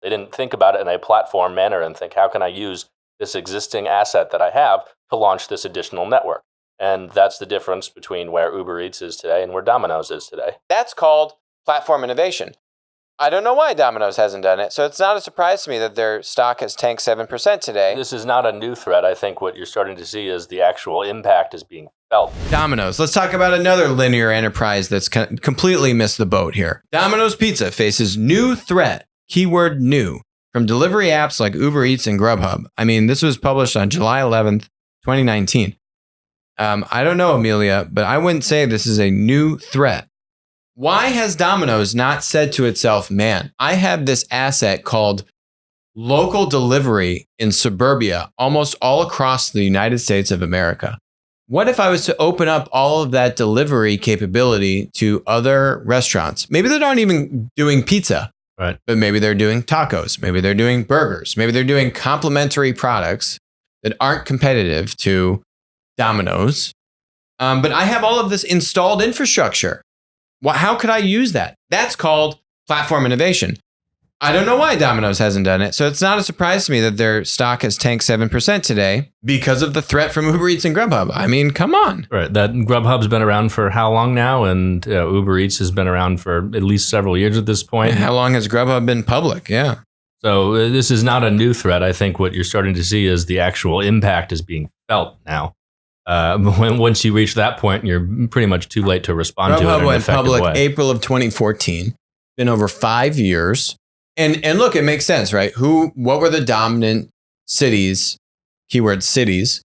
They didn't think about it in a platform manner and think, how can I use this existing asset that I have to launch this additional network? And that's the difference between where Uber Eats is today and where Domino's is today. That's called platform innovation. I don't know why Domino's hasn't done it, so it's not a surprise to me that their stock has tanked 7% today. This is not a new threat. I think what you're starting to see is the actual impact is being felt. Domino's. Let's talk about another linear enterprise that's completely missed the boat here. Domino's Pizza faces new threat, keyword new, from delivery apps like Uber Eats and Grubhub. I mean, this was published on July 11th, 2019. I don't know, Amelia, but I wouldn't say this is a new threat. Why has Domino's not said to itself, man, I have this asset called local delivery in suburbia almost all across the United States of America? What if I was to open up all of that delivery capability to other restaurants? Maybe they aren't even doing pizza, right? But maybe they're doing tacos. Maybe they're doing burgers. Maybe they're doing complementary products that aren't competitive to Domino's. But I have all of this installed infrastructure. Well, how could I use that? That's called platform innovation. I don't know why Domino's hasn't done it, so it's not a surprise to me that their stock has tanked 7% today because of the threat from Uber Eats and Grubhub. I mean, come on. Right. That Grubhub's been around for how long now? And Uber Eats has been around for at least several years at this point. And how long has Grubhub been public? Yeah. So this is not a new threat. I think what you're starting to see is the actual impact is being felt now. Once you reach that point, you're pretty much too late to respond to it in an effective way. Grubhub went public April of 2014. Been over 5 years. And look, it makes sense, right? What were the dominant cities, keyword cities,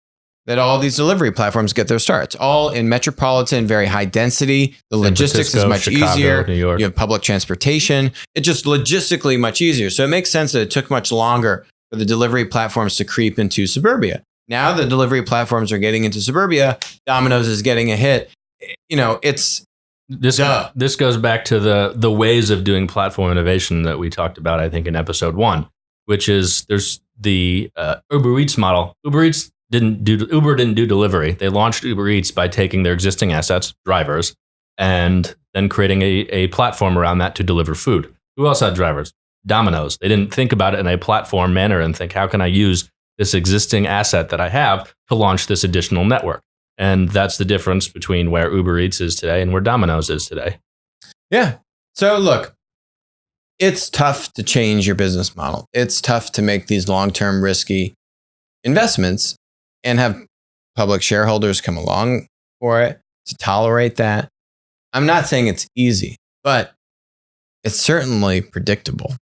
that all these delivery platforms get their starts? All in metropolitan, very high density. The logistics is much easier. New York. You have public transportation. It's just logistically much easier. So it makes sense that it took much longer for the delivery platforms to creep into suburbia. Now the delivery platforms are getting into suburbia. Domino's is getting a hit. You know, This goes back to the ways of doing platform innovation that we talked about, I think, in episode 1, which is there's the Uber Eats model. Uber didn't do delivery. They launched Uber Eats by taking their existing assets, drivers, and then creating a platform around that to deliver food. Who else had drivers? Domino's. They didn't think about it in a platform manner and think, how can I use this existing asset that I have to launch this additional network? And that's the difference between where Uber Eats is today and where Domino's is today. Yeah. So look, it's tough to change your business model. It's tough to make these long-term risky investments and have public shareholders come along for it, to tolerate that. I'm not saying it's easy, but it's certainly predictable.